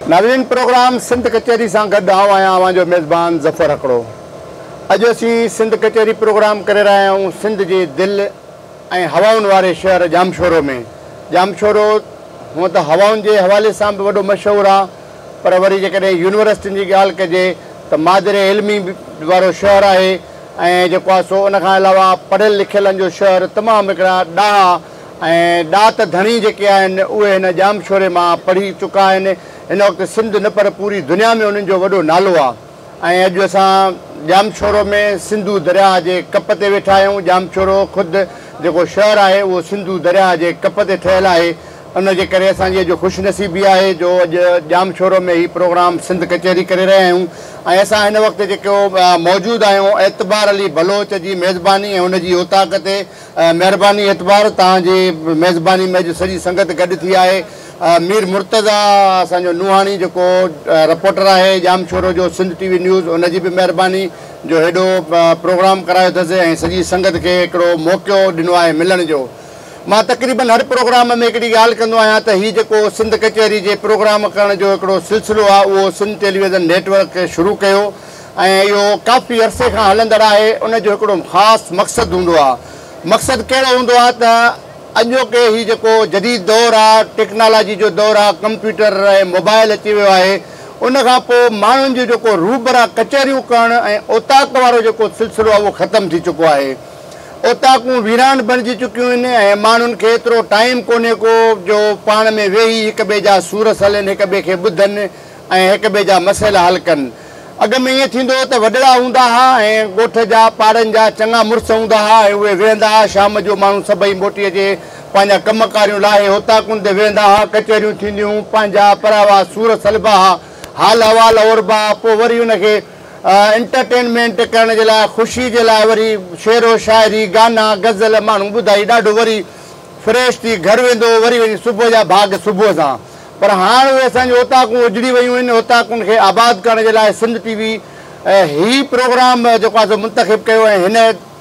नाज़रीन प्रोग्राम सिंध कचहरी से गॾु आवां जो मेज़बान ज़फ़र हकड़ो। अॼु असीं सिंध कचहरी प्रोग्राम करे रहिया आहियूं सिंध जे दिलि ऐं हवाउनि वारे शहर जामशोरो में। जामशोरो हूअं त हवाउनि जे हवाले सां बि वॾो मशहूरु आहे, पर वरी जेकॾहिं यूनिवर्सिटियुनि जी ॻाल्हि कजे त मादिरे इल्मी वारो शहर आहे ऐं जेको आहे सो उनखां अलावा पढ़ियल लिखियलनि जो शहर तमामु हिकिड़ा ॾात धणी जेके आहिनि उहे हिन जामशोरे मां पढ़ी चुका आहिनि। हिन वक़्तु सिंध न पर पूरी दुनिया में उन्हनि जो वॾो नालो आहे ऐं अॼु असां जामशोरो में सिंधू दरिया जे कप ते वेठा आहियूं। जामशोरो ख़ुदि जेको शहरु आहे उहो सिंधू दरिया जे कप ते ठहियलु आहे। उनजे करे असांजी अॼु ख़ुशनसीबी आहे जो अॼु जामशोरो में ही प्रोग्राम सिंध कचहरी करे रहिया आहियूं ऐं असां हिन वक़्तु जेको मौजूदु आहियूं एतबार अली बलोच जी मेज़बानी ऐं हुनजी ओताक़ ते महिरबानी एतबार तव्हांजी मेज़बानी में अॼु सॼी संगत गॾु थी आहे। मीर मुर्तज़ा असांजो नुहाणी जेको रिपोर्टर आहे जामशोरो जो सिंध टीवी न्यूज़ उनजी बि महिरबानी जो हेॾो प्रोग्राम करायो अथसि ऐं सॼी संगत खे हिकिड़ो मौक़ो ॾिनो आहे मिलण जो। मां तक़रीबन हर प्रोग्राम में हिकिड़ी ॻाल्हि कंदो आहियां त हीउ जेको सिंध कचहरी जे प्रोग्राम करण जो हिकिड़ो सिलसिलो आहे उहो सिंध टेलीविज़न नेटवर्क शुरू कयो ऐं इहो काफ़ी अरसे खां हलंदड़ आहे। उनजो हिकिड़ो ख़ासि मक़सदु हूंदो आहे। मक़सदु कहिड़ो हूंदो आहे त अॼोके हीउ जेको जदीद दौरु आहे, टेक्नोलॉजी जो दौरु आहे, कंप्यूटर ऐं मोबाइल अची वियो आहे, उनखां पोइ माण्हुनि जो जेको रूबरा कचहरियूं करणु ऐं ओताक़ वारो जेको सिलसिलो आहे उहो ख़तमु थी चुको आहे। ओताक़ूं वीरान बणिजी चुकियूं आहिनि ऐं माण्हुनि खे एतिरो टाइम कोन्हे को जो पाण में वेही हिक ॿिए जा सूर सलनि, हिक ॿिए खे ॿुधनि ऐं हिक ॿिए जा मसइला हल कनि। अॻ में ईअं थींदो हो त वॾड़ा हूंदा हुआ ऐं ॻोठ जा पाड़नि जा चङा मुड़ुस हूंदा हुआ ऐं उहे वेहंदा हुआ। शाम जो माण्हू सभई मोटी अचे पंहिंजा कमकारियूं लाहे ओताक़ुनि ते वेहंदा हुआ, कचहरियूं थींदियूं, पंहिंजा परावा सूर सलबा हुआ, हाल अहवाल ओरबा, पोइ वरी उनखे एंटरटेनमेंट करण जे लाइ, ख़ुशी जे लाइ वरी शेरो शाइरी गाना गज़ल माण्हू ॿुधाई ॾाढो वरी फ्रेश थी घर वेंदो, वरी वरी सुबुह जा भाग सुबुह सां। पर हाणे उहे असांजूं ओताक़ूं उजड़ी वियूं आहिनि। ओताक़ुनि खे आबाद करण जे लाइ सिंध टीवी ही प्रोग्राम जेको आहे सो मुंतख़िब कयो ऐं हिन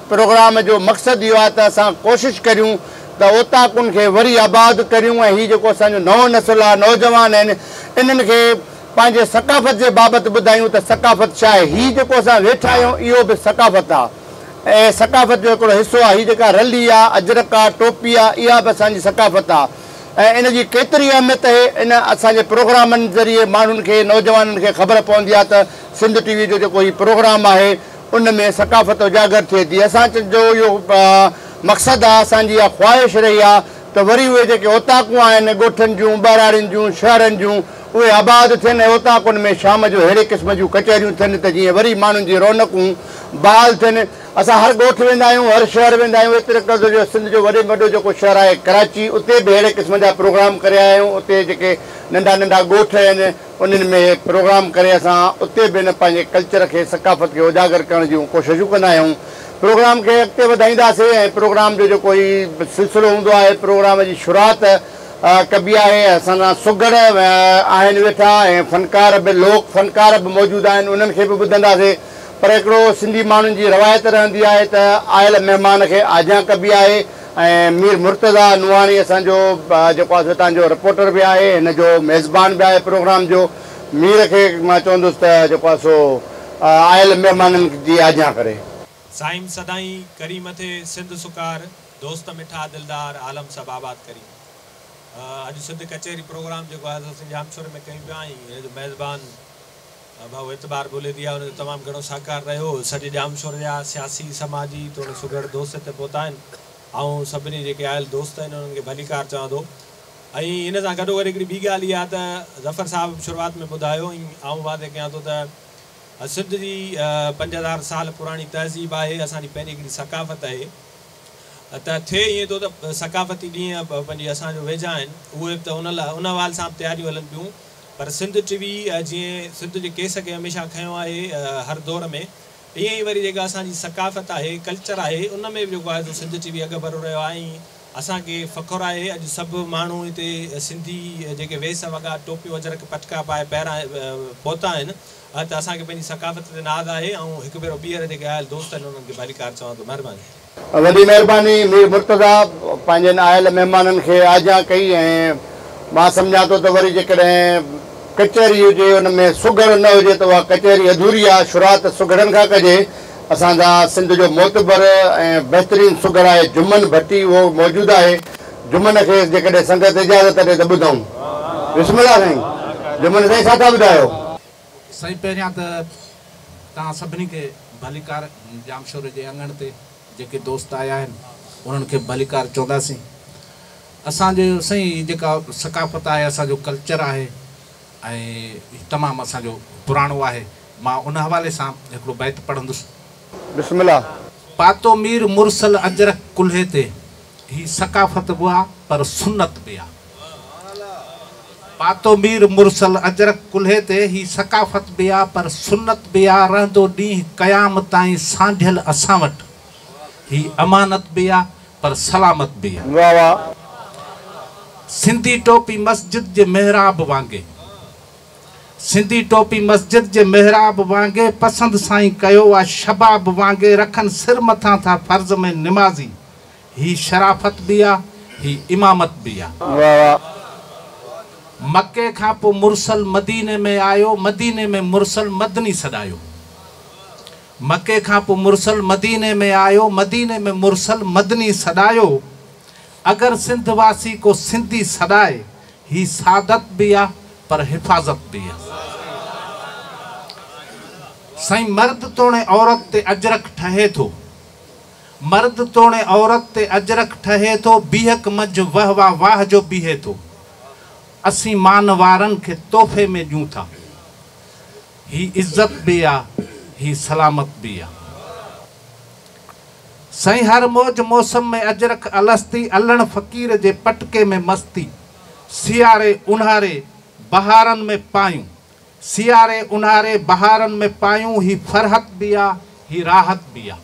प्रोग्राम जो मक़सदु इहो आहे त असां कोशिशि करियूं त ओताक़ुनि खे वरी आबाद करियूं ऐं हीउ जेको असांजो नओं नसुल आहे, नौजवान आहिनि, इन्हनि खे पंहिंजे सक़ाफ़त जे बाबति ॿुधायूं त सक़ाफ़त छा आहे। हीउ जेको असां वेठा आहियूं इहो बि सक़ाफ़त आहे ऐं सक़ाफ़त जो हिकिड़ो हिसो आहे। हीअ जेका रली आहे, अजरक आहे, टोपी आहे, इहा बि असांजी सक़ाफ़त आहे ऐं इन जी केतिरी अहमियत आहे इन असांजे प्रोग्रामनि ज़रिए माण्हुनि खे, नौजवाननि खे ख़बर पवंदी आहे त सिंध टीवी जो जेको हीउ प्रोग्राम आहे उन में सक़ाफ़त उजागर थिए थी। असांजो इहो मक़सदु आहे, असांजी इहा ख़्वाहिश रही आहे त वरी उहे जेके ओताक़ूं आहिनि ॻोठनि जूं, ॿाराड़ियुनि जूं, शहरनि जूं, उहे आबाद थियनि ऐं ओताक़ुनि में शाम जो अहिड़े क़िस्म जूं कचहरियूं थियनि त जीअं वरी माण्हुनि जी रौनकूं बहाल थियनि। असां हर ॻोठ वेंदा आहियूं, हर शहर वेंदा आहियूं। एतिरे क़दुरु जो सिंध जो वॾे में वॾो जेको शहर आहे कराची, उते बि अहिड़े क़िस्म जा प्रोग्राम करे आया आहियूं। उते जेके नंढा नंढा ॻोठ आहिनि उन्हनि में प्रोग्राम करे असां उते बि हिन पंहिंजे कल्चर खे, सक़ाफ़त खे उजागर करण जूं कोशिशूं कंदा आहियूं। प्रोग्राम खे अॻिते वधाईंदासीं ऐं प्रोग्राम जो जेको हीउ सिलसिलो हूंदो आहे, प्रोग्राम जी शुरूआत कबी आहे। असांजा सुगड़ आहिनि वेठा ऐं फ़नकार बि, लोक फ़नकार बि मौजूदु आहिनि, उन्हनि खे बि ॿुधंदासीं। पर हिकिड़ो सिंधी माण्हुनि जी रवायत रहंदी आहे त आयल महिमान खे आजा कबी आहे ऐं मीर मुर्तज़ा नुहाणी असांजो जेको आहे हितां जो रिपोर्टर बि आहे, हिन जो मेज़बान बि आहे प्रोग्राम जो। मीर खे मां चवंदुसि त जेको आहे सो आयल महिमाननि जी आजा करे। साईं सदाई करी मथे सिंध सुकार, दोस्त मिठा दिलदार, आलम सब आबाद करी। अॼु सिंध कचहरी प्रोग्राम जेको आहे असां जामशोर में कयूं पिया ऐं हिन जो मेज़बान भाउ एतबार बोलेदी आहे, हुन तमामु घणो साकार रहियो। सॼे जामशोर जा सियासी, समाजी थोरो सुगड़ दोस्त हिते पहुता आहिनि ऐं सभिनी जेके आयल दोस्त आहिनि उन्हनि खे भलीकार चवां थो। ऐं हिन सां गॾो गॾु हिकिड़ी ॿी ॻाल्हि इहा त ज़फ़र साहिबु शुरूआति में ॿुधायो ऐं आऊं वादे कयां थो त सिंध जी 5000 साल पुराणी तहज़ीब आहे, असांजी पंहिंजी हिकिड़ी सक़ाफ़त आहे त थिए ईअं थो त सक़ाफ़ती ॾींहं पंहिंजी असांजो वेझा आहिनि, उहे त उन वाल सां तयारियूं हलनि पियूं। पर सिंध टीवी जीअं सिंध जे केस खे हमेशह खयो आहे हर दौर में, ईअं ई वरी जेका असांजी सक़ाफ़त आहे, कल्चर आहे, उन में बि जेको आहे त सिंध टीवी अॻु भरो रहियो आहे ऐं असांखे फ़ख़ुरु आहे अॼु सभु माण्हू हिते सिंधी जेके वेस वॻा, टोपियूं, अजरक पटका पाए ॿाहिरां पहुता आहिनि त असांखे पंहिंजी सक़ाफ़त ते नाज़ आहे ऐं हिकु भेरो ॿीहर जेके आयल दोस्त आहिनि उन्हनि खे भलीकार चवां थो। महिरबानी, वॾी महिरबानी मीर मुर्तज़ा पंहिंजनि आयल महिमाननि खे आजा कई ऐं मां सम्झां थो त वरी जेकॾहिं कचहरी हुजे उन में सुगड़ न हुजे त उहा कचहरी अधूरी आहे। शुरूआत सुगड़नि खां कजे। असांजा सिंध जो मोतबर ऐं बहितरीनु सुगड़ आहे जुमन भट्टी, उहो मौजूदु आहे। जुमन खे जेकॾहिं संगत इजाज़त ॾे त ॿुधूं। बिस्मिल्लाह साईं। जुमन साईं छा था ॿुधायो? साईं पहिरियां त तव्हां सभिनी खे भलीकार जामशोर जे अंगण ते जेके दोस्त आया आहिनि उन्हनि खे भलीकार चवंदासीं। असांजो साईं जेका सकाफ़त आहे, असांजो कल्चर आहे ऐं तमामु असांजो पुराणो आहे। मां उन हवाले सां हिकिड़ो बैत पढ़ंदुसि। बिस्मिल्लाह। पातो मीर मुरसल अजरक कुल्हे ते ही सकाफ़त बि आहे पर सुन्नत बि आहे। पातो मीर मुरसल अजरक कुल्हे ते ही सकाफ़त बि आहे पर सुन्नत बि आहे। रहंदो ॾींहुं क़याम ताईं सांढियल असां वटि ही अमानत बि आहे पर सलामत बि आहे। वाह वाह। सिंधी टोपी मस्जिद जे महराब वांगे, सिंधी टोपी मस्जिद जे महराब वांगे पसंद साईं कयो आहे शबाब वांगे। रखनि सिर मथां था फर्ज़ में निमाज़ी, ही शराफ़त बि आहे ही इमामत बि आहे। वाह वाह। मके खां पोइ मुरसल मदीने में आयो, मदीने में मुरसल मदनी सॾायो। मके खां पोइ मुरसल मदीने में आयो, मदीने में मुरसल मदनी सॾायो। अगर सिंध वासी को सिंधी सॾाए ही सादत भी आ पर हिफाजत भी आ। साईं मर्द तोड़े औरत ते अजरक ठहे थो, मर्द तोड़े औरत ते अजरक ठहे थो। बीहक मज वाह वाह वाह जो बीहे थो, असी मान वारन के तोहफे में ॾियूं था। ही इज्जत भी आ ही सलामत भी आ। साईं हर मौज मौसम में अजरक अलस्ती, अल्लण फ़कीर जे पटके में मस्ती। सियारे उन्हारे बहारन में पायूं, सियारे उन्हारे बहारन में पायूं। ही फरहत भी आ ही राहत भी आ।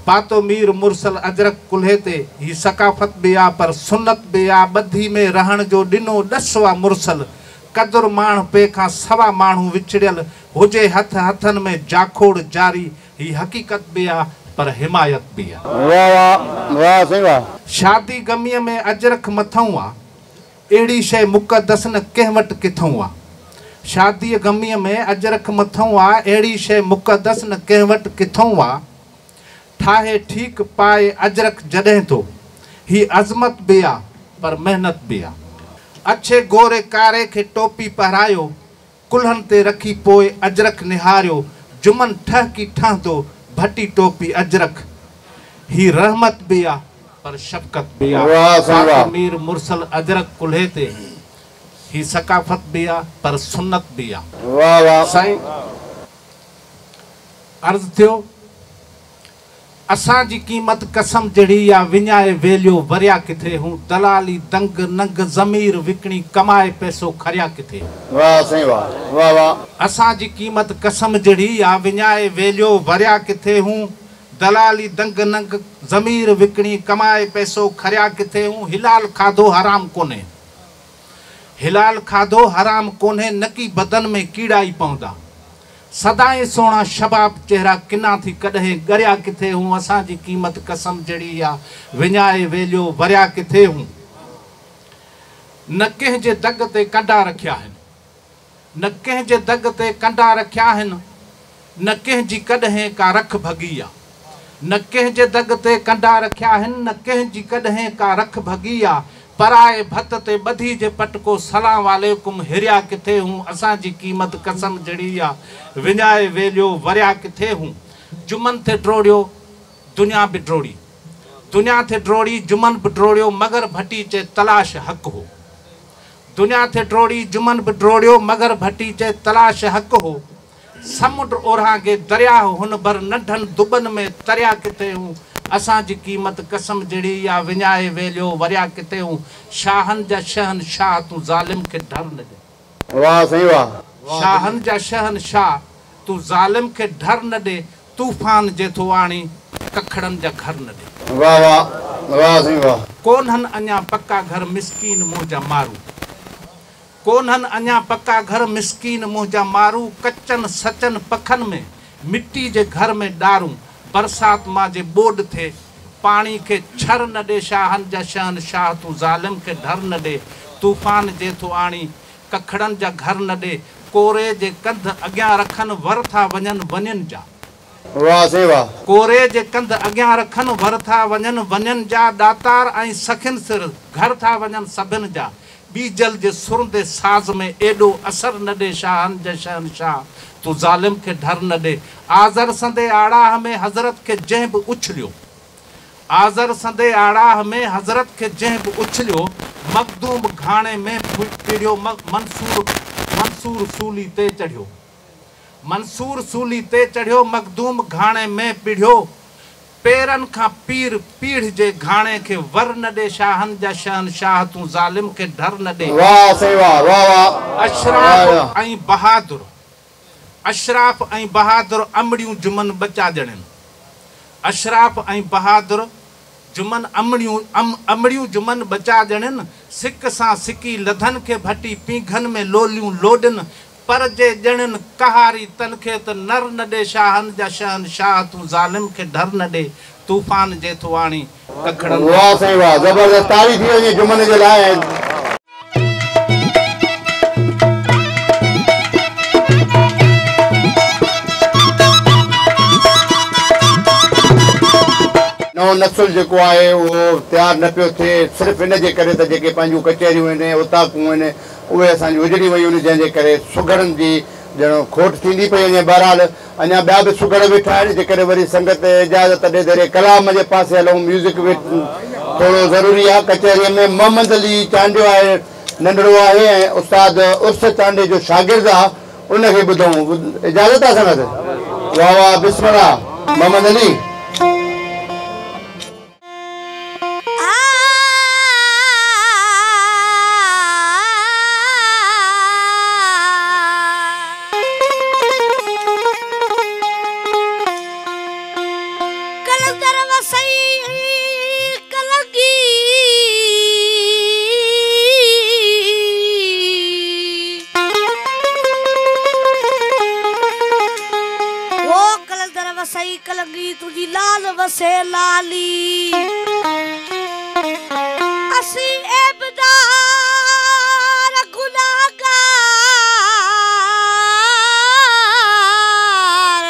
पातो मीर मुरसल अजरक कुल्हे ते ही सकाफ़त भी आ पर सुन्नत भी आ। ॿधी में रहण जो ॾिनो ॾस आ मुरसल, कदुर माण्हू पे खां सवा माण्हू विछड़ियल। हुजे हथ हथन में जाखोड़ जारी, ही हकीकत भी आ पर हिमायत भी आ। वाह वाह वाह साईं वाह। शादी गमीअ में अजरक मथऊं आ, अहिड़ी शइ मुक़दस न कंहिं वटि किथऊं आ। शादीअ गमीअ में अजरक मथऊं आ, अहिड़ी शइ मुक़दस न कंहिं वटि किथऊं आ। ठाहे ठीक पाए अजरक जॾहिं तो, ही अज़मत भी आ पर मेहनत भी आ। अच्छे गोरे कारे खे टोपी पहिरायो, कुल्हनि ते रखी पोइ अजरक निहारियो। जुमन ठहकी ठहंदो भट्टी टोपी अजरक, ही रहमत भी आ पर शफ़क़त भी आ। पातो मीर मुरसल अजरक कुल्हे ते ही सकाफ़त भी आ पर सुन्नत भी आ। वाह वाह। साईं अर्ज़ थियो, असांजी क़ीमत कसम जहिड़ी आ। विञाए वेलियो वरिया किथे हूं, दलाली दंग नंग ज़मीर विकणी कमाए पैसो खरिया किथे। वाह साईं वाह वाह वाह। असांजी क़ीमत कसम जहिड़ी आ। विञाए वेलियो वरिया किथे हूं, दलाली दंग नंग ज़मीर विकणी कमाए पैसो खरिया किथे हूं। हिलाल खाधो हराम कोन्हे, हिलाल खाधो हराम कोन्हे। नकी बदन में कीड़ा ई पवंदा, सदाई सोना शबाब चेहरा किना थी कॾहिं ॻरिया किथे हूं। असांजी क़ीमत कसम जहिड़ी आ। विञाए वेलियो वरिया किथे हूं। न कंहिंजे दग ते कंडा रखिया आहिनि, न कंहिंजे दग ते कंडा रखिया आहिनि। न कंहिंजी कॾहिं का रख भॻी आ, न कंहिंजे दग ते कंडा रखिया आहिनि। न कंहिंजी कॾहिं का रख भॻी आ। पराए भत ते ॿधी जे पटको सलाम वालेकुम हिरिया किथे हूं। असांजी क़ीमत कसम जहिड़ी आ। विञाए वेलियो वरिया किथे हूं। जुमन थे ड्रोड़ियो दुनिया बि ड्रोड़ी, दुनिया थे ड्रोड़ी जुमन बि ड्रोड़ियो। मगर भट्टी चे तलाश हक़ हो, दुनिया थे ड्रोड़ी जुमन बि ड्रोड़ियो। मगर भट्टी चे तलाश हक़ हो। समुंड ओढ़ांगे दरिया हुन भर नंढनि दुबन में तरिया किथे हूं। असांजी क़ीमत कसम जहिड़ी आ। विञाए वेलियो वरिया किथे हूं। शाहन जा शहन शाह तूं ज़ालिम खे डर न ॾे। वाह साईं वाह। शाहन जा शहन शाह तूं ज़ालिम खे डर न ॾे। तूफ़ान जे थो आणी कखड़नि जा घर न ॾे। वाह वाह वाह साईं वाह। कोन्हनि अञा पक्का घर मिसकीन मुंहिंजा मारू, कोन्हनि अञा पक्का घर मिसकीन मुंहिंजा मारू। कचनि सचनि पखनि में मिट्टी जे घर में ॾारूं। बरसात मां जे ॿोॾ थे पाणी खे छर न ॾे। शाहन जा शहन शाह तूं ज़ालिम खे डर न ॾे। तूफ़ान जे थो आणी कखड़नि जा घर न ॾे कोरे जे कंध अॻियां रखनि वर था वञनि वञनि जा वाह से वाह कोरे जे कंध अॻियां रखनि वर था वञनि वञनि जा दातार ऐं सखिन सिर घर था वञनि सभिनि जा बीजल जे सुरंदे साज़ में एॾो असर न ॾे शाहनि जा शहनशाह तूं ज़ालिम खे डर न ॾे आज़र संदे आड़ाह में हज़रत खे जंहिं बि उछलियो आज़र संदे आड़ाह में हज़रत खे जंहिं बि उछलियो मखदूम घाणे में पिड़ियो मंसूर सूली ते चढ़ियो मंसूर सूली ते चढ़ियो मखदूम घाणे में पिड़ियो पेरनि खां पीढ़ जे घाणे खे वर न ॾे शाहनि जा शहनशाह तूं ज़ालिम खे डर न ॾे वाह से वाह वाह वाह अशराफ ऐं बहादुर अमड़ियूं जुमन बचा ॼणनि अशराफ ऐं बहादुर जुमन अमड़ियूं जुमन बचा ॼणनि सिक सां सिकी लधनि खे भटी पीघनि में लोलियूं लोॾनि पर जे ॼणनि कहारी तन खे त नर न ॾे शाहनि जा शहनशाह तूं ज़ालिम खे डर न ॾे तूफ़ान जे थुआणी कखड़नि वाह से वाह ज़बरदस्त तारीफ़ थी वञे जुमन जे लाइ नओं नस्ल जेको आहे उहो तयारु न पियो थिए सिर्फ़ु इन जे करे त जेके पंहिंजूं कचहरियूं आहिनि उताकूं आहिनि उहे असांजी उजड़ी वियूं आहिनि जंहिंजे करे सुगड़नि जी ॼणो खोट थींदी पई वञे बहरहाल अञा ॿिया बि सुगड़ वेठा आहिनि जेकॾहिं वरी संगत इजाज़त ॾे दरे कलाम जे पासे हलूं म्यूज़िक बि थोरो ज़रूरी आहे कचहरीअ में मोहम्मद अली चांडियो आहे नंढड़ो आहे ऐं उस्ताद उर्स चांडे जो शागिर्दु आहे उनखे ॿुधूं इजाज़त आहे संगत वाह वाह बिस्मिल्लाह मोहम्मद अली तुझी लाल वसे लाली असी एबदार गुनाहगार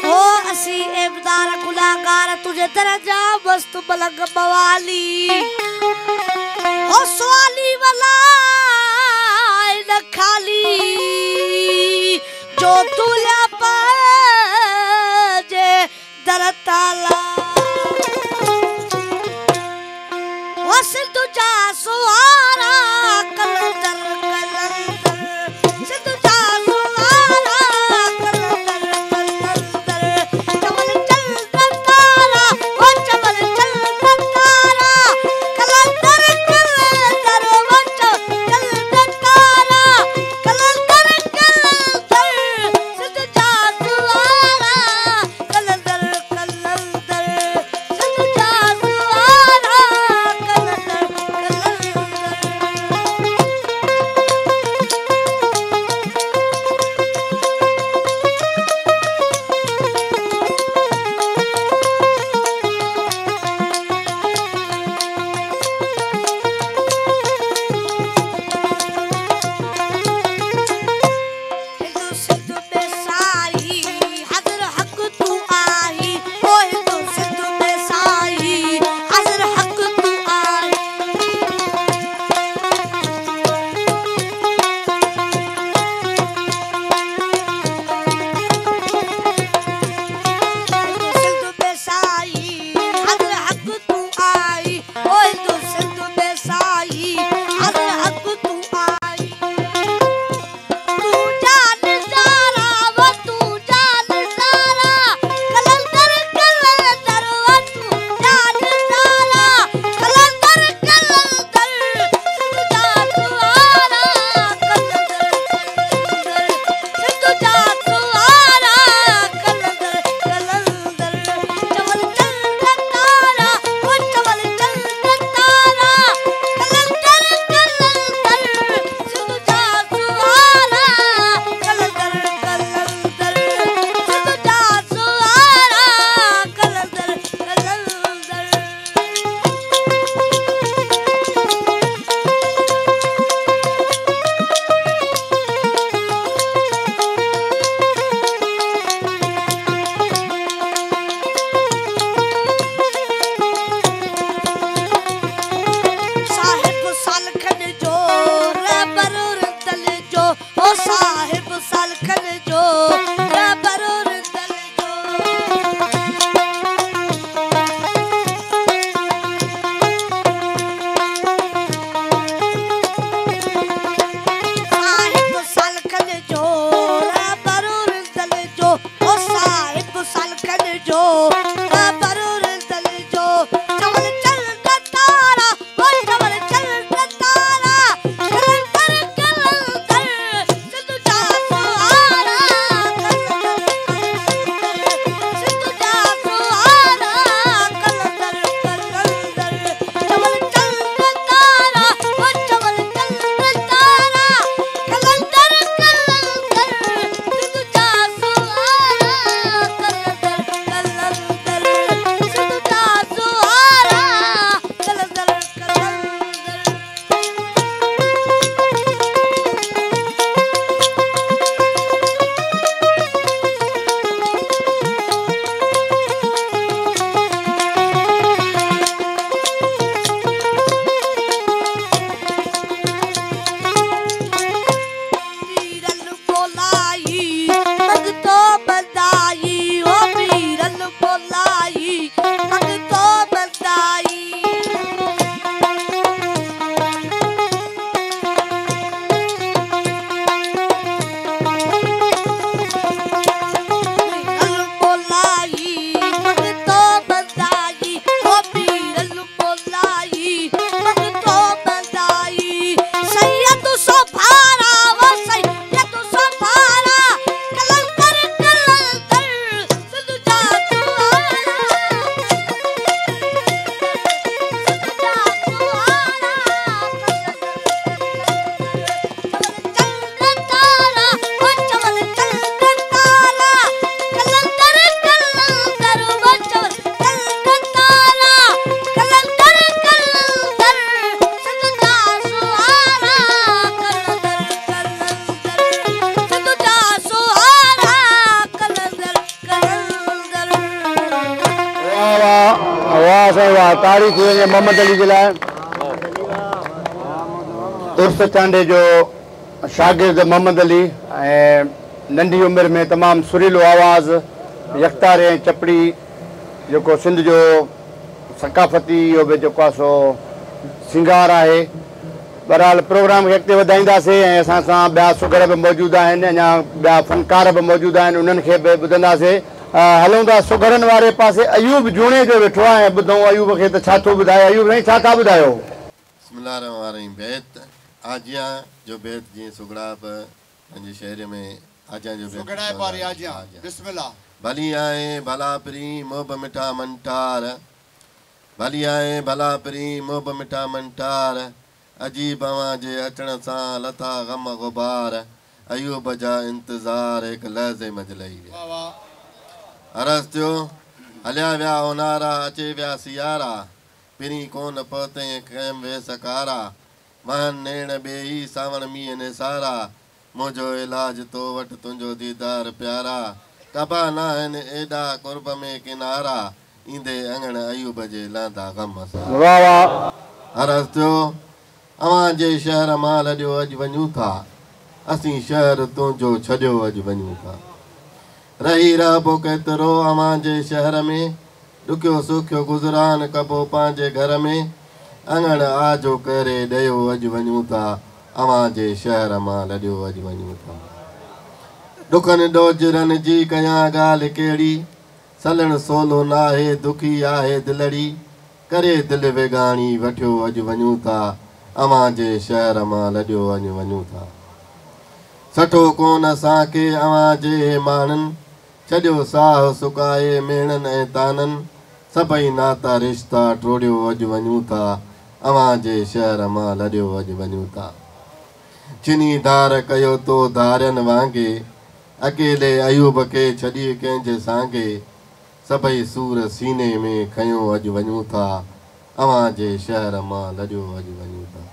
हो असी एबदार गुनाहगार तुझे दरजा मस्त बलग बवाली हो सवाली वाला न खाली जो तुला पाजे दरताला वसिल तुझा सुवारा कलंदर सिद्धू जा सुवारा कलंदर चमल चल दरतारा वो चमल चल दरतारा कलंदर वो चल दरतारा कलंदर सिद्धू जा सुवारा कलंदर ताड़ी थी वञे मोहम्मद अली जे लाइ। उर्स चांडे जो शागिर्द मोहम्मद अली ऐं नंढी उमिरि में तमामु सुरीलो आवाज़ यकतार ऐं चपड़ी जेको सिंध जो सकाफ़ती इहो बि जेको आहे सो सिंगार आहे। बहरहाल प्रोग्राम खे अॻिते वधाईंदासीं ऐं असां सां ॿिया सुगर बि मौजूदु आहिनि, अञा ॿिया फ़नकार बि मौजूदु आहिनि, उन्हनि खे बि ॿुधंदासीं। हलूं था सुगरनि वारे पासे। अयूब जूणे जो वेठो आहे ऐं ॿुधूं अयूब खे त छा थो ॿुधाए। अयूब साईं छा था ॿुधायो? बिस्मिल्लाहिर्रहमानिर्रहीम। बैत आजिया जो बैत जीअं सुगड़ा पंहिंजे शहर में आजिया जो बिस्मिल्लाह। भली आए भला परी मोब मिठा मंटार, भली आए भला परी मोब मिठा मंटार, अजीब अवां जे अचण सां लथा गम गुबार, अयूब जा इंतज़ार हिकु लहज़े मंझि अरज़ थियो हलिया विया उनारा अचे विया सियारा, पिरी कोन पहुते कैम वे सकारा, महन नेण ॿेई सावण मींहं निसारा, मुंहिंजो इलाज तो वटि तुंहिंजो दीदार प्यारा, कबा न आहिनि एॾा कुर्ब में किनारा, ईंदे अङण अयूब जे लहंदा गम सां। अर्ज़ थियो अवां जे शहर मां लॾियो अॼु वञूं था, असीं शहर तुंहिंजो छॾियो अॼु वञूं था, रही रहिबो केतिरो अवां जे शहर में, ॾुखियो सुखियो गुज़रान कबो पंहिंजे घर में, अङण आजो करे ॾियो अॼु वञूं था, अवां जे शहर मां लॾियो अॼु वञूं था। ॾुखनि ॾोजरनि जी कयां ॻाल्हि कहिड़ी, सलण सोलो नाहे दुखी आहे दिलड़ी, करे दिलि वेगाणी वठियो अॼु वञूं था, अवां जे शहर मां लॾियो अॼु वञूं था। सठो कोन असांखे अवां जे माण्हुनि, छॾियो साह सुकाए मेणनि ऐं ताननि, सभई नाता रिश्ता टोड़ियो अॼु वञूं था, अवां जे शहर मां लॾियो अॼु वञूं था। चिनी धार कयो तो धारनि वांगे, अकेले अयूब खे छॾी कंहिंजे सांगे, सभई सूर सीने में खयो अॼु वञूं था, अवां जे शहर मां लॾियो अॼु वञूं था।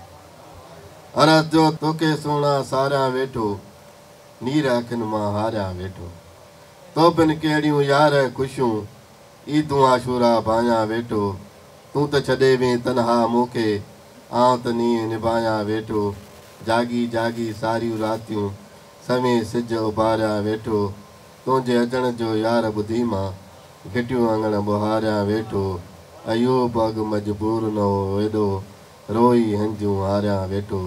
अर्ज़ जो तोखे सोना सारियां वेठो, नीर अखियुनि मां हारियां वेठो, तो बिन कहिड़ियूं यार ख़ुशियूं, ईदूं आशूरा बायां वेठो, तूं त छॾे वे तनहा मूंखे, आउं त नींहं निभायां वेठो, जागी जागी सारियूं रातियूं, सवें सिज उभारियां वेठो, तुंहिंजे अचण जो यार ॿुधी मां, घिटियूं अङण बुहारियां वेठो, अयूब अॻु मजबूर न हो एॾो, रोई हंजियूं हारियां वेठो,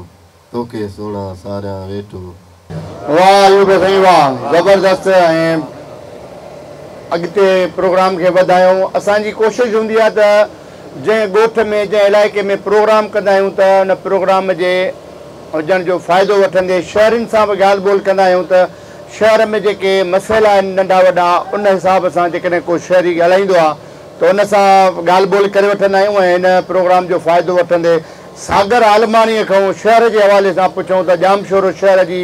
तोखे सुहिणा सारियां वेठो। वाह अयूब साईं वाह, ज़बरदस्त। ऐं अॻिते प्रोग्राम खे वधायूं। असांजी कोशिशि हूंदी आहे त जंहिं ॻोठ में जंहिं इलाइक़े में प्रोग्राम कंदा आहियूं त उन प्रोग्राम जे हुजण जो फ़ाइदो वठंदे शहरनि सां बि ॻाल्हि ॿोल कंदा आहियूं त शहर में जेके मसइला आहिनि नंढा वॾा, उन हिसाब सां जेकॾहिं को शहरी ॻाल्हाईंदो आहे त उन सां ॻाल्हि ॿोल करे वठंदा आहियूं ऐं हिन प्रोग्राम जो फ़ाइदो वठंदे सागर आलमानीअ खां शहर जे हवाले सां पुछूं त जामशोरो शहर जी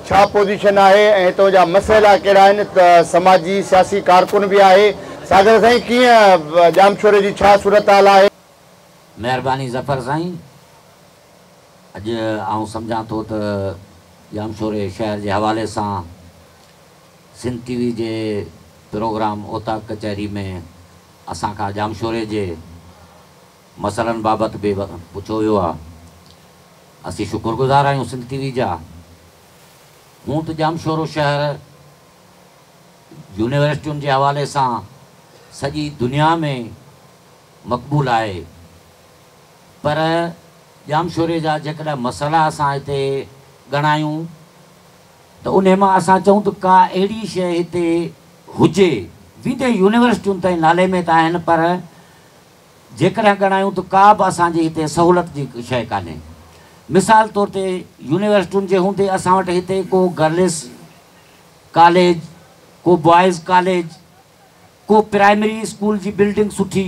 छा पोज़ीशन आहे ऐं हितां जा मसइला कहिड़ा आहिनि, त समाजी सियासी कारकुन बि आहे। सागर साईं कीअं जामशोरे जी छा सूरत हाल आहे? महिरबानी ज़फ़र साईं। अॼु आउं सम्झां थो त जामशोरे शहर जे हवाले सां सिंध टीवी जे प्रोग्राम ओता कचहरी में असां खां जामशोरे जे मसइलनि बाबति बि पुछो वियो आहे। असीं शुक्रगुज़ार आहियूं सिंध टीवी जा। हूं त जामशोरो शहर यूनिवर्सिटियुनि जे हवाले सां सॼी दुनिया में मक़बूल आहे, पर जामशोरे जा जेकॾहिं मसइला असां हिते ॻणायूं त उन मां असां चऊं त का अहिड़ी शइ हिते हुजे, वीदे यूनिवर्सिटियुनि ताईं नाले में त आहिनि, पर जेकॾहिं ॻणायूं त का बि असांजी हिते सहूलियत जी शइ कान्हे। मिसाल तौर ते यूनिवर्सिटियुनि जे हूंदे असां वटि हिते को गर्ल्स कॉलेज, को बॉइज़ कॉलेज, को प्राइमरी स्कूल जी बिल्डिंग सुठी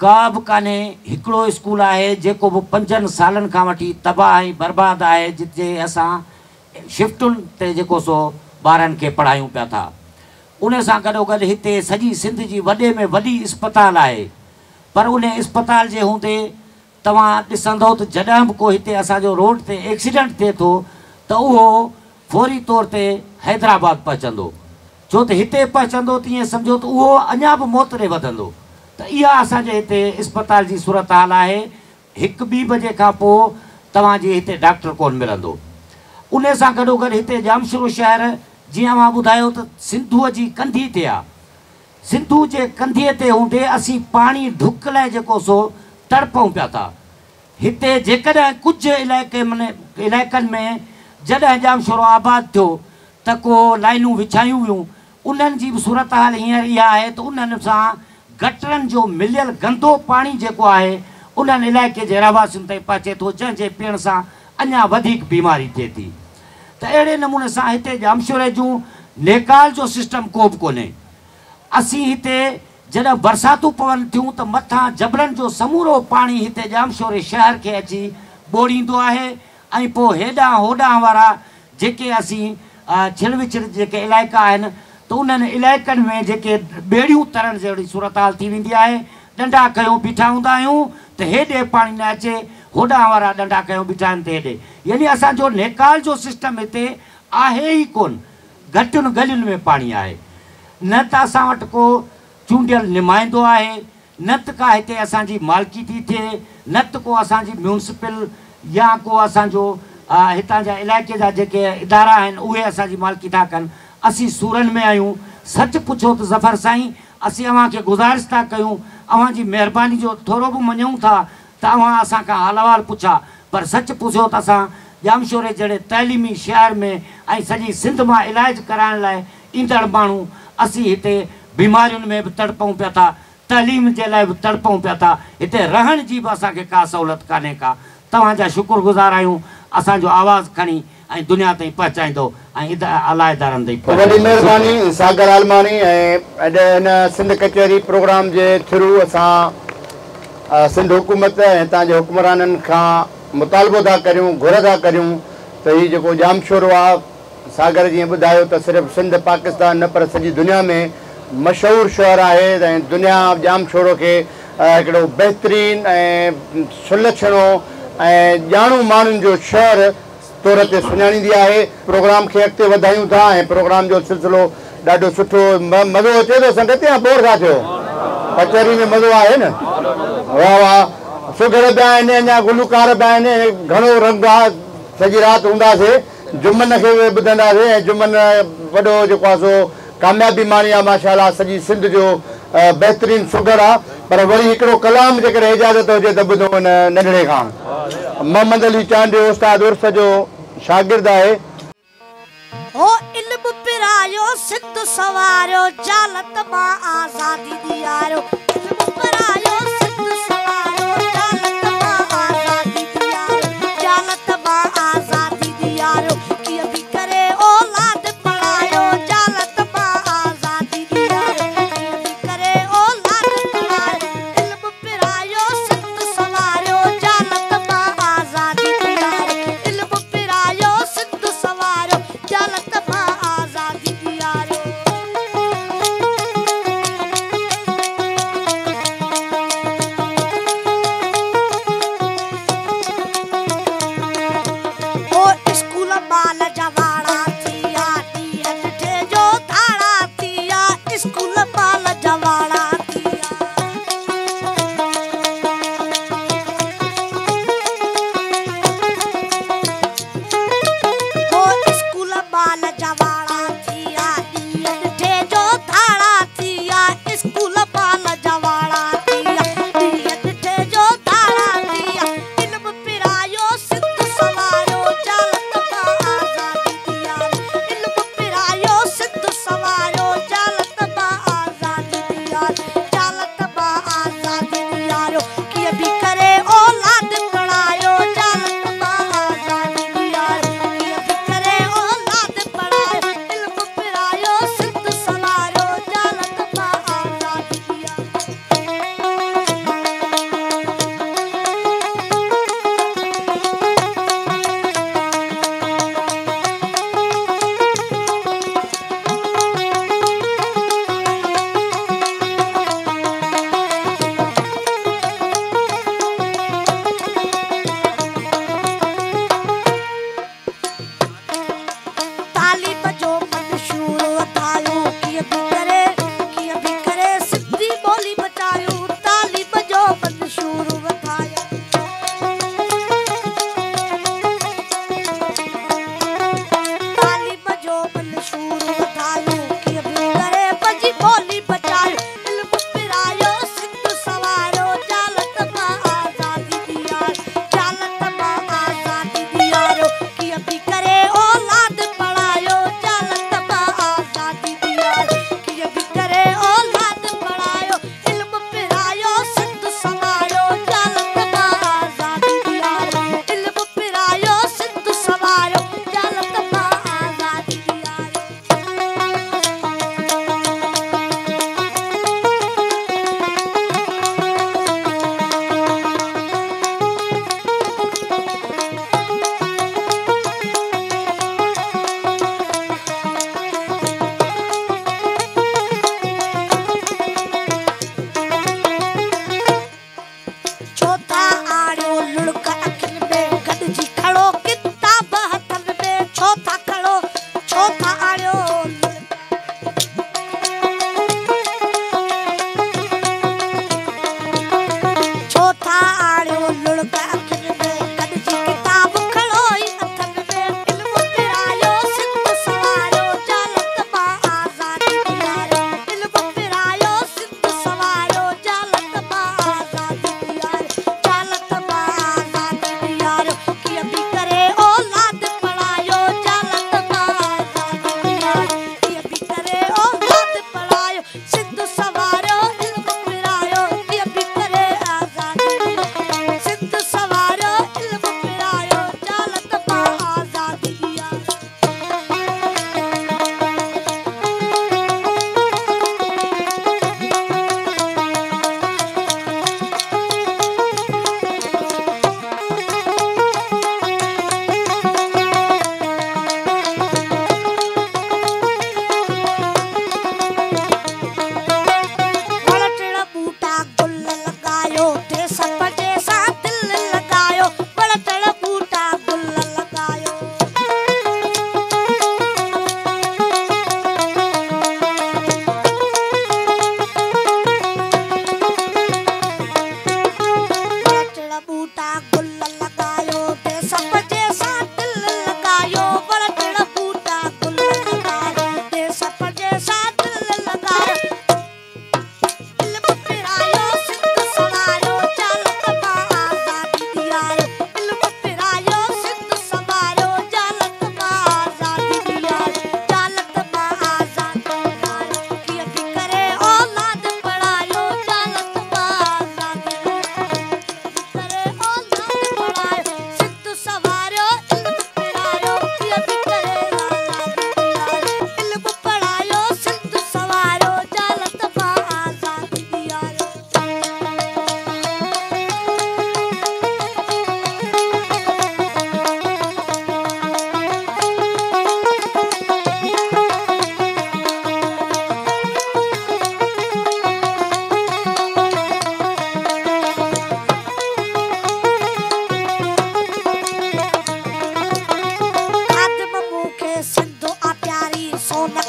का बि कान्हे। हिकिड़ो स्कूल आहे जेको बि 5 सालनि खां वठी तबाह ऐं बर्बाद आहे, जिते असां शिफ्टुनि ते जेको सो ॿारनि खे पढ़ायूं पिया था। उन सां गॾोगॾु हिते सॼी सिंध जी वॾे में वॾी इस्पताल आहे, पर उन इस्पताल जे हूंदे तव्हां ॾिसंदो त जॾहिं बि को हिते असांजो रोड ते एक्सीडेंट थिए थो त उहो फौरी तौर ते हैदराबाद पहुचंदो, छो त हिते पहुचंदो त ईअं सम्झो त उहो अञा बि मोतरे वधंदो। त त इहा असांजे हिते अस्पताल जी सूरत हाल आहे। 1-2 बजे खां पोइ तव्हांजे हिते डॉक्टर कोन मिलंदो। उन सां गॾोगॾु हिते जामशोरो शहर जीअं मां ॿुधायो त सिंधूअ जी कंधी ते आहे। सिंधू जे कंधीअ ते हूंदे असीं पाणी ढुक लाइ जेको सो तड़पूं पिया था। हिते जेकॾहिं कुझु इलाइक़नि में जॾहिं जामशोरो आबाद थियो त को लाइनूं विछायूं वियूं, उन्हनि जी बि सूरत हाल हींअर इहा आहे त उन्हनि सां गटरनि जो मिलियल गंदो पाणी जेको आहे उन्हनि इलाइक़े जे रहवासियुनि ताईं पहुचे थो, जंहिंजे पीअण सां अञा वधीक बीमारी थिए थी। त अहिड़े नमूने सां हिते जामशोरे जूं नेकाल जो सिस्टम को बि कोन्हे। असीं हिते जॾहिं बरसातूं पवनि थियूं त मथां जबलनि जो समूरो पाणी हिते जामशोरे शहर खे अची ॿोड़ींदो आहे ऐं पोइ हेॾां होॾां वारा जेके असीं छिलविछिल जेके इलाइक़ा आहिनि त उन्हनि इलाइक़नि में जेके ॿेड़ियूं तरण जहिड़ी सूरत हाल थी वेंदी आहे। डंडा कयूं बीठा हूंदा आहियूं त हेॾे पाणी न अचे, होॾां वारा डंडा कयूं बीठा आहिनि त हेॾे। यानी असांजो नेकाल जो सिस्टम हिते आहे ई कोन। घटियुनि गलियुनि में पाणी आहे। न त असां वटि को चूंडियल नुमाइंदो आहे, न त का हिते असांजी मालिकी थी थिए, न त को असांजी म्यूनसिपल या को असांजो हितां जा इलाइक़े जा जेके इदारा आहिनि उहे असांजी मालिकी था कनि। असीं सूरनि में आहियूं। सच पुछो त ज़फ़र साईं, असीं अव्हांखे गुज़ारिश था कयूं, अव्हांजी महिरबानी जो थोरो बि मञूं था त अव्हां असां खां हाल अहिवाल पुछा। पर सच पुछो त असां जामशोरे जहिड़े तइलीमी शहर में ऐं सॼी सिंध मां इलाज कराइण लाइ ईंदड़ माण्हू असीं हिते बीमारियुनि में बि तड़पूं पिया था, तइलीम जे लाइ बि तड़पूं पिया था। हिते रहण जी बि असांखे का सहूलियत कान्हे का। तव्हांजा शुक्रगुज़ार आहियूं। असांजो आवाज़ खणी ऐं दुनिया ताईं पहुचाईंदो ऐं अलाह इदारनि ताईं। वॾी महिरबानी सागर आलमानी। ऐं अॼु हिन सिंध कचहरी प्रोग्राम जे थ्रू असां सिंध हुकूमत ऐं हितां जे हुक्मराननि खां मुतालबो था करियूं, घुर था करियूं त हीउ जेको जामशोरो आहे सागर जीअं ॿुधायो त सिर्फ़ु सिंध पाकिस्तान न पर सॼी दुनिया में मशहूरु शहरु आहे ऐं दुनिया जामशोरो खे हिकिड़ो बहितरीनु ऐं सुलक्षणो ऐं ॼाणू माण्हुनि जो शहर तौर ते सुञाणींदी आहे। प्रोग्राम खे अॻिते वधायूं था ऐं प्रोग्राम जो सिलसिलो ॾाढो सुठो मज़ो अचे थो। संगत या बोर था थियो? कचहरी में मज़ो आहे न? वाह वाह। सुघर पिया आहिनि, अञा गुलूकार पिया आहिनि, घणो रंग आहे। सॼी राति हूंदासीं, जुमन खे ॿुधंदासीं ऐं जुमन वॾो जेको आहे सो कामयाबी माणी आहे माशाअल्लाह। सॼी सिंध जो बहितरीनु सुघर आहे। पर वरी हिकिड़ो कलाम जेकॾहिं इजाज़त हुजे त ॿुधो हिन नंढड़े खां। मोहम्मद अली चांडियो उस्ताद उर्स जो शागिर्द आहे। ओ इल्म पिरायो सिंध सवारियो, जालत मां आज़ादी दियारो। इल्म पिरायो सिंध सवारियो, जालत मां आज़ादी दियारो। जालत मां आज़ादी दियारो, कीअं बि करे औलाद पढ़ायो। जालत मां आज़ादी दियारो, कीअं बि करे औलाद पढ़ायो। इल्म पिरायो सिंध सवारियो, जालत मां आज़ादी दियारो। इल्म पिरायो सिंध सवारियो, जालत मां आज़ादी दियारो।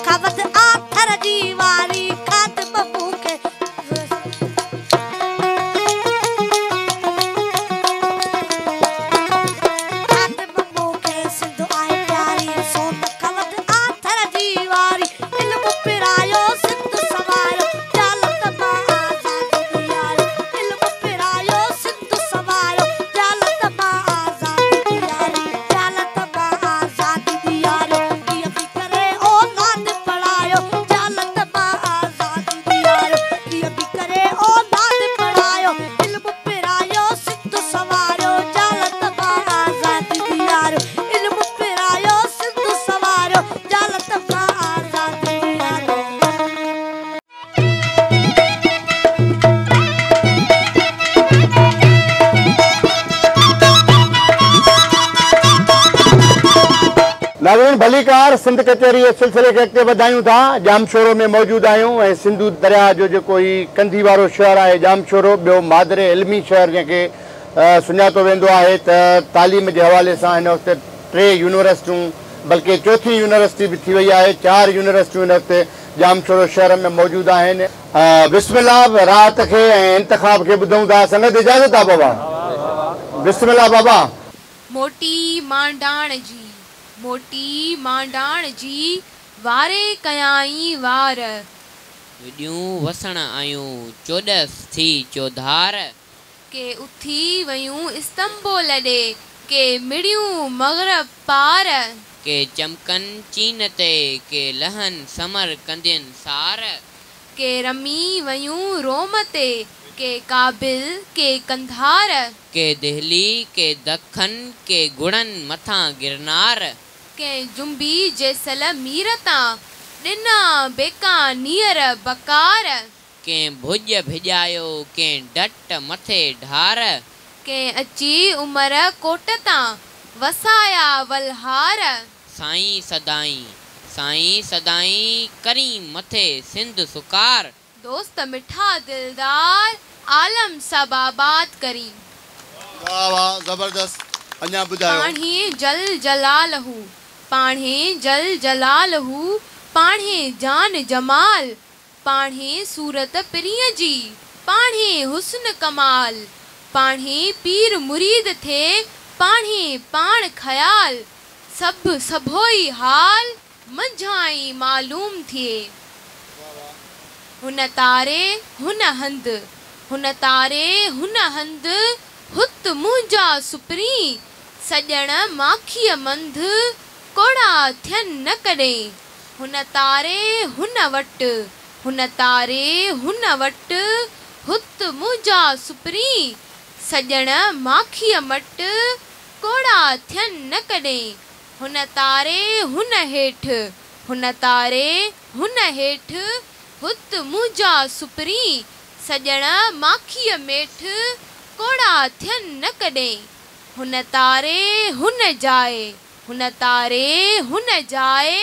कवद आथर दीवारी खाद बबू के खाद बबू के सिंधु आए प्यारी सोन कवद आथर दीवारी इल्म पिरायो सिंधु सवारो जालत मां आजादी दियारो इल्म पिरायो सिंधु सवारो जालत मां आजादी दियारो जालत मां आजादी दियारो ये भी करे औलाद पढ़ायो जालत मां आजादी दियारो ये भी करे औलाद पढ़ायो इल्म पिरायो सिंधु सवारो जालत मां आजादी दियारो इल्म पिरायो सिंधु सवारो जालत मां आजादी दियारो नाज़रीन भलीकार सिंध कचहरी जे सिलसिले खे अॻिते वधायूं था। जामशोरो में मौजूदु आहियूं ऐं सिंधु दरिया जो जेको ई कंधी वारो शहर आहे जामशोरो, ॿियो मादरे इल्मी शहर जंहिंखे सुञातो वेंदो आहे त तालीम जे हवाले सां हिन वक़्तु 3 यूनिवर्सिटियूं बल्कि 4थी यूनिवर्सिटी बि थी वई आहे। 4 यूनिवर्सिटियूं हिन वक़्तु जामशोरो शहर में मौजूदु आहिनि। बिस्मिल्लाह राहत खे ऐं इंतखाब खे ॿुधूं था। संगत इजाज़त आहे बाबा। बिस्मिल्लाह बाबा। मोटी मांडाण जी वारे कयाई वार विडियूं वसण आयूं 14 थी चौधार के उथी वयूं इस्तंबुल ॾे के मिड़ियूं मगरब पार के चमकन चीन ते के लहन समर कंदिन सार के रमी वयूं रोम ते के काबिल के कंधार के दिल्ली के दखन के गुड़न मथा गिरनार के जुंबी जैसलमीर तां ॾिना बेकानियर बकार के भुज भिजायो के डट मथे ढार के अची उमर कोट तां वसाया वलहार साईं सदाई करीम मथे सिंध सुकार दोस्त मिठा दिलदार आलम सबाबाद करीम। वाह वाह जबरदस्त। अञा ॿुधायो। पाणे जल जलालहू पाणे जान जमाल पाणे सूरत प्रिय जी पाणे हुस्न कमाल पाणे पीर मुरीद थे पाणे पाण ख़याल सभोई हाल मंझाई मालूम थिए हुन तारे हुन हंद हुत मुंहिंजा सुपरी सजण माखीअ मंद कोड़ा थियन न कॾहिं हुन तारे हुन वट हुत मुंहिंजा सुपरी सजण माखीअ मट कोड़ा थियन न कॾहिं हुन तारे हुन हेठ हुत मुंहिंजा सुपरी सजण माखीअ मेठ कोड़ा थियन न कॾहिं हुन तारे हुन जाए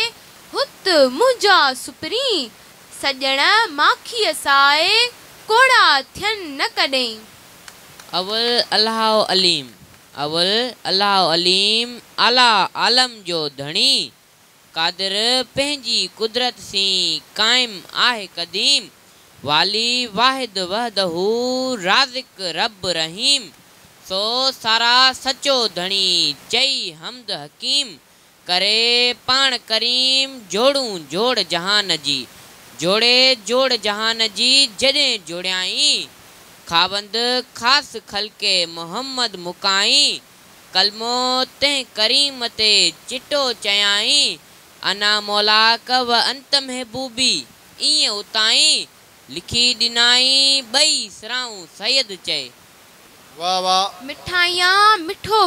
हुत मुंहिंजा सुपरी सजण माखीअ साए कोड़ा थियन न कॾहिं। अवल अल्लाह अलीम आला आलम जो धणी कादिर पंहिंजी कुदरत सी कायम आहे क़दीम वाली वाहिद वहदहू राज़िक रब रहीम सो सारा सचो धणी चई हमद हकीम करे पाण करीम जोड़ जहान जी जोड़ जहान जी जॾहिं जोड़ियाई खावंद ख़ास खलके मोहम्मद मुकाई कलमो तंहिं करीम ते चिटो चयाई अना मौला कव अंत महबूबी ईअं उताई लिखी ॾिनाई ॿई सराऊं सैयद चए। वाह वाह। मिठाइयां मिठो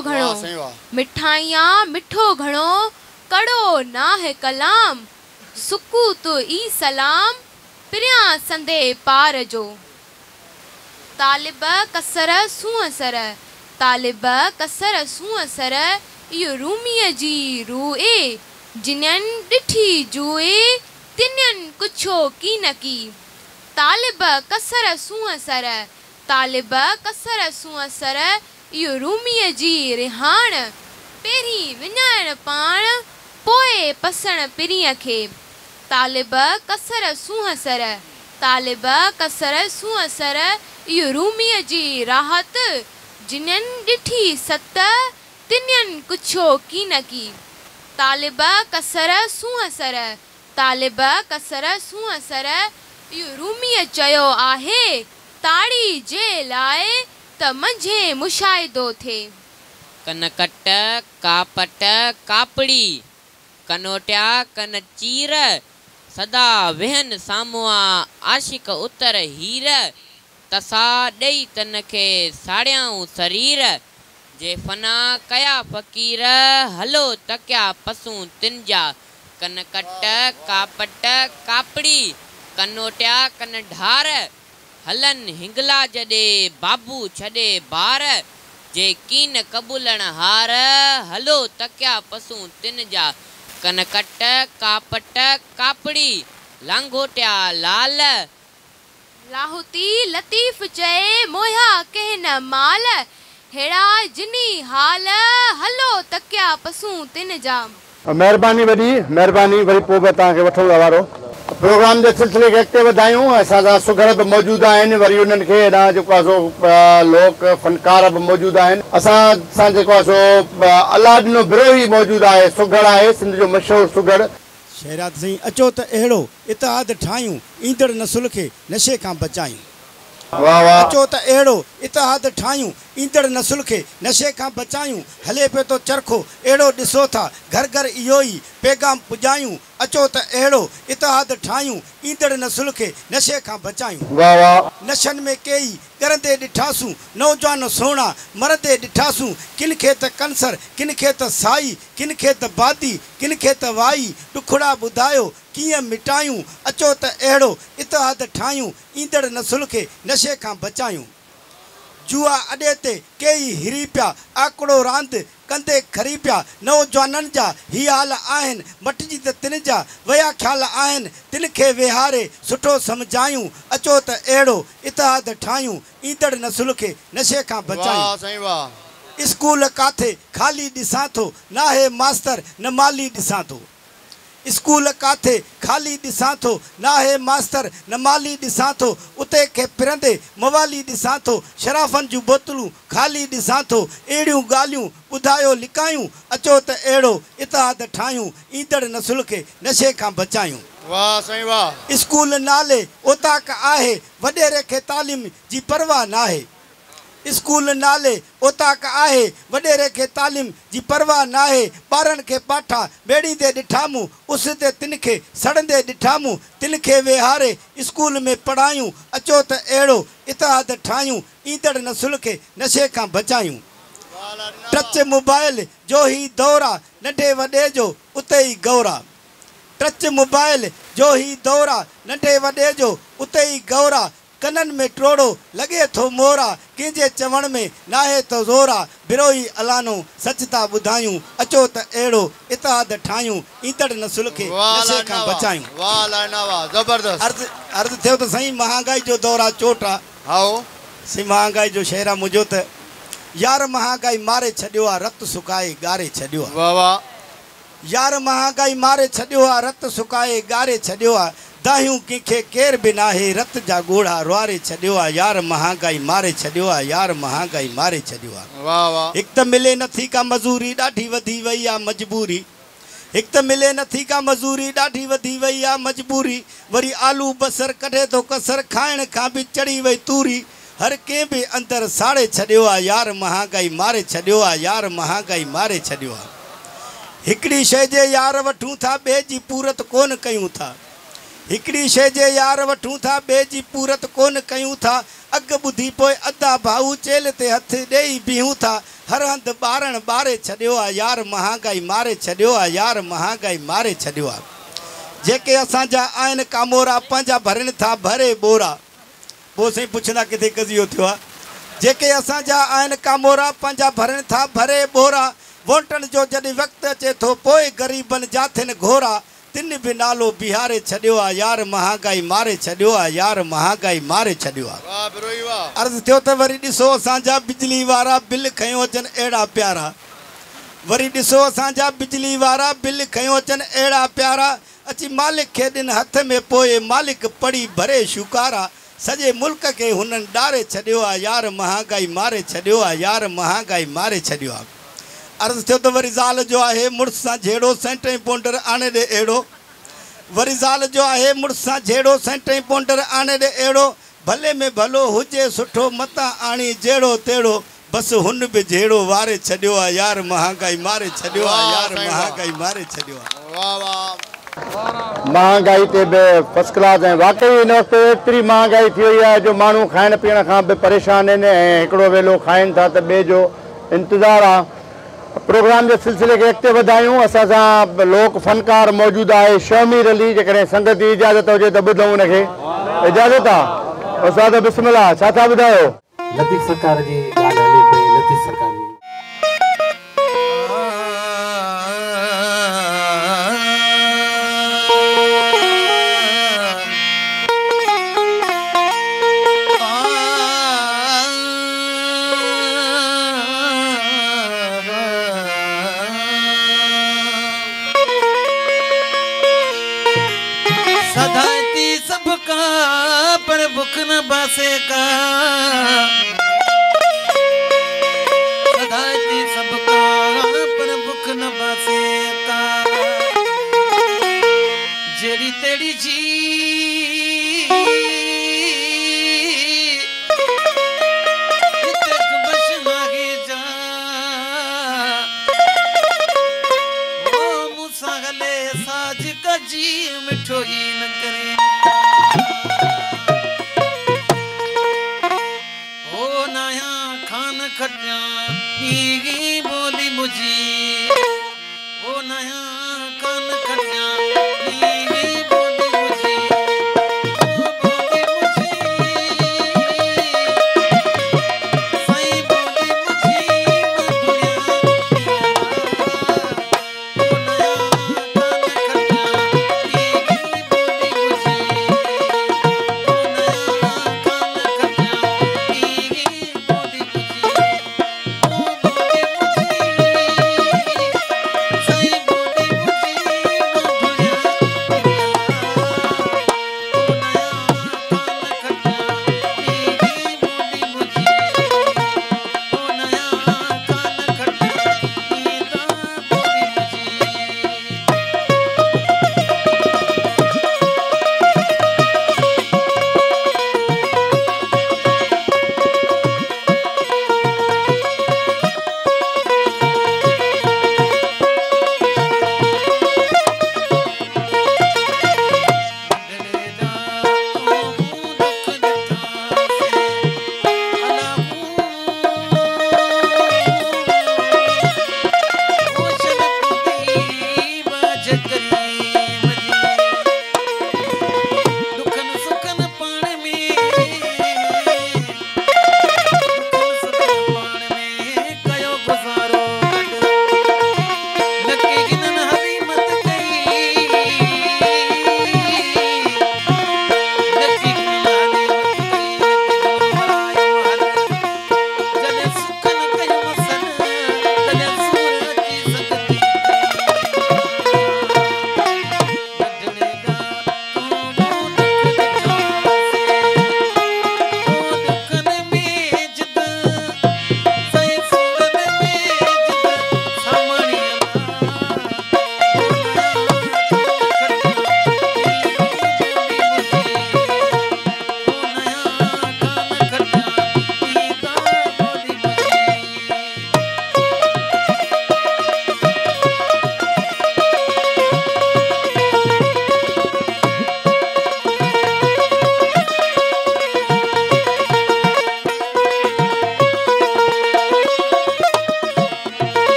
घणो कड़ो नाहे कलाम सुकूत ई सलाम प्रिया संदे पार जो तालिब कसर सूअ सर इहो रूमीअ जी रूए जिन्हन ॾिठी जुए तिन्हन कुछो की न की तालिब कसर सूअ सर इहो रूमीअ जी रिहाण पहिरीं विञाइण पाण पोइ पसण पिरीअ खे तालिब कसर सूह सर तालिब कसर सूह सर इहो रूमीअ जी राहत जिन्हनि ॾिठी सत तिन्हनि कुछो की न की तालिब कसर सूह सर तालिब कसर सूह सर इहो रूमीअ चयो आहे ताड़ी जे लाइ त मंझे मुशाहिदो थिए कनकट कापट कापड़ी कनोटिया कन चीर सदा वेहन सामुआ आशिक उतर हीर तसा ॾेई तन खे साड़ियाऊं शरीर जे फना कया फ़कीर हलो तकिया पसूं तिन जा कनकट कापट कापड़ी कनोटिया कन ढार हलन हिंगला जॾे बाबू छॾे बार जे कीन कबूलण हार हलो तकिया पसूं तिन जा कनकट कापट कापड़ी लांगोटिया लाल लाहौती लतीफ़ चए मोया कंहिं न माल हेड़ा जिनी हाल हलो तकिया पसूं तिन जा महिरबानी वॾी महिरबानी वरी पोइ बि तव्हांखे वठो वारो प्रोग्राम जे सिलसिले खे अॻिते वधायूं असांजा सुघड़ बि मौजूदु आहिनि वरी उन्हनि खे हेॾा जेको आहे सो लोक फनकार बि मौजूदु आहिनि असां जेको आहे सो अलादीनो बिरोही मौजूदु आहे सुघड़ आहे सिंध जो मशहूरु सुघड़ शहरात साईं अचो त अहिड़ो इतिहाद ठाहियूं ईंदड़ नसुल खे नशे खां बचायूं अचो त अहिड़ो इतिहाद ठाहियूं ईंदड़ नसुल खे नशे खां बचायूं हले पियो थो चरखो अहिड़ो ॾिसो था घर घर इहो ई पैगाम पुॼायूं अचो त अहिड़ो इतिहाद ठाहियूं ईंदड़ नसुल खे नशे खां बचायूं नशनि में कई करंदे ॾिठासूं नौजवान सोणा मरंदे ॾिठासूं किन खे त कंसर किन खे त साई किन खे त बादी किन खे त वाई ॾुखड़ा ॿुधायो कीअं मिटायूं अचो त अहिड़ो इतिहाद ठाहियूं ईंदड़ नसुल खे नशे खां बचायूं जुआ अॾे ते कई हिरी पिया आकड़ो रांदि कंदे खरी पिया नौजवाननि जा ही हाल आहिनि मटिजी त तिन जा वया ख़्याल आहिनि तिन खे विहारे सुठो सम्झायूं अचो त अहिड़ो इतिहाद ठाहियूं ईंदड़ नसुल खे नशे खां बचायूं स्कूल काथे ख़ाली ॾिसां थो नाहे मास्तर न माली ॾिसां थो स्कूल काथे ख़ाली ॾिसां थो नाहे मास्तर न माली ॾिसां थो उते खे फिरंदे मवाली ॾिसां थो शराफ़नि जूं बोतलूं ख़ाली ॾिसां थो अहिड़ियूं ॻाल्हियूं ॿुधायो लिकायूं अचो त अहिड़ो इतिहाद ठाहियूं ईंदड़ नसुल खे नशे खां बचायूं वाह साईं वाह स्कूल नाले ओताक आहे वॾेरे खे तालीम जी परवाह नाहे स्कूल नाले ओताक आहे वॾेरे खे तालीम जी परवाह नाहे ॿारनि खे पाठा ॿेड़ींदे ॾिठामूं उस ते तिन खे सड़ंदे ॾिठामूं तिन खे वेहारे स्कूल में पढ़ायूं अचो त अहिड़ो इतिहाद ठाहियूं ईंदड़ नसुल खे नशे खां बचायूं टच मोबाइल जो ही दौर आहे नंढे वॾे जो उते ई गौर आहे टच मोबाइल जो ही दौर आहे नंढे वॾे जो उते ई गौर आहे कननि में टोड़ो लॻे थो मोरा कंहिंजे चवण में नाहे त ज़ोरा बिरोही अलानो सच था ॿुधायूं अचो त अहिड़ो इतिहाद ठाहियूं ईंदड़ नसुल खे नशे खां बचायूं अर्ज़ु थियो त साईं महांगाई जो दौर आहे चोट आहे सी महांगाई जो शहर आहे मुंहिंजो त यार महांगाई मारे छॾियो आहे रत सुकाए ॻारे छॾियो आहे यार महांगाई मारे छॾियो आहे रत सुकाए ॻारे छॾियो आहे दाहियूं कंहिंखे केर बि नाहे रत जा ॻोढ़ा रुआरे छॾियो आहे यार महांगाई मारे छॾियो आहे यार महांगाई मारे छॾियो आहे हिकु त मिले नथी का मज़ूरी ॾाढी वधी वई आहे मजबूरी हिकु त मिले नथी का मज़ूरी ॾाढी वधी वई आहे मजबूरी वरी आलू बसर कढे थो कसर खाइण खां बि चढ़ी वई तूरी हर कंहिं बि अंदरि साड़े छॾियो आहे यार महांगाई मारे छॾियो आहे यार महांगाई मारे छॾियो आहे हिकिड़ी शइ जे यार वठूं था ॿिए जी पूरत कोन कयूं था हिकिड़ी शइ जे यार वठूं था ॿिए जी पूरत कोन कयूं था अॻु ॿुधी पोइ अदा भाऊ चेल ते हथ ॾेई बीहूं था हर हंधि ॿारनि ॿारे छॾियो आहे यार महांगाई मारे छॾियो आहे यार महांगाई मारे छॾियो आहे जेके असांजा आहिनि कामोरा पंहिंजा भरनि था भरे बोरा पोइ साईं पुछंदा किथे कज़ियो थियो आहे जेके असांजा आहिनि कामोरा पंहिंजा भरनि था भरे बोरा वोटनि जो जॾहिं वक़्तु अचे थो पोइ ग़रीबनि जा थियनि घोरा तिन बि नालो बिहारे छॾियो आहे यार महांगाई मारे छॾियो आहे यार महांगाई मारे छॾियो आहे अर्ज़ु थियो त वरी ॾिसो असांजा बिजली वारा बिल खयूं अचनि अहिड़ा प्यारा वरी ॾिसो असांजा बिजली वारा बिल खयूं अचनि अहिड़ा प्यारा अची मालिक खे दिन हथ में पोए मालिक पड़ी भरे शुकारा सजे मुल्क के हुनन डारे छड़ियो आ यार महागाई मारे छड़ियो आ यार महागाई मारे छड़ियो आ अर्ज थियो तो वरी ज़ाल जो आहे मुड़स सां झेड़ो सेंटई पौंडर आणे दे एड़ो वरी ज़ाल जो आहे मुड़स सां झेड़ो सेंटई पौंडर आणे दे एड़ो भले में भलो हुजे सुठो मता आणी जेड़ो तेड़ो बस हुन भी झेड़ो वारे छड़ियो आ यार महागाई मारे छड़ियो आ यार महागाई मारे छड़ियो आ वाह वाह महंगाई ते बि फर्स्ट क्लास है वाकई इन वक्त एतरी महंगाई थी हुई है जो मानू खाइण पीअण खां बि परेशान आहिनि ऐं हिकिड़ो वेलो खाइनि था त ॿिए जो इंतज़ार आहे। प्रोग्राम के सिलसिले के अॻिते वधायूं असां सां लोक फनकार मौजूद आहे शमीर अली जेकॾहिं संगत जी इजाज़त हुजे त ॿुधूं उनखे इजाज़त आहे उस्ताद बिस्मिल्लाह छा था ॿुधायो। लतीफ़ सरकार जी ॻाल्हि हले पई लतीफ़ सरकार जी बासे का सदाती सबका पर भुख न बासे का जेड़ी तेरी जी तक बश मागे जा ओ मुसागले साज का जी मिठो ही न करे खटिया नीगी बोली मुझी ओ नया कान खटिया नीगी बोली मुझी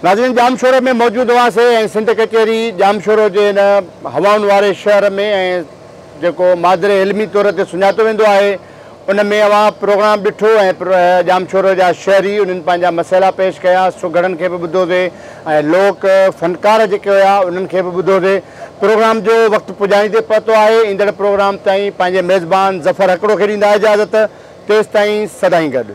नाज़रीन, जामशोरो में मौजूद हुआसीं ऐं सिंध कचहरी जामशोरो जे हिन हवाउनि वारे शहर में ऐं जेको मादरे इल्मी तौर ते सुञातो वेंदो आहे उन में अवां प्रोग्राम ॾिठो ऐं जामशोरो जा शहरी उन्हनि पंहिंजा मसइला पेश कया, सुगड़नि खे बि ॿुधोसीं ऐं लोक फ़नकार जेके हुया उन्हनि खे बि ॿुधोसीं। प्रोग्राम जो वक़्तु पुॼाईंदे पहुतो आहे। ईंदड़ प्रोग्राम ताईं पंहिंजे मेज़बान ज़फ़र हकड़ो खे ॾींदा इजाज़त। तेसि ताईं सदाईं गॾु।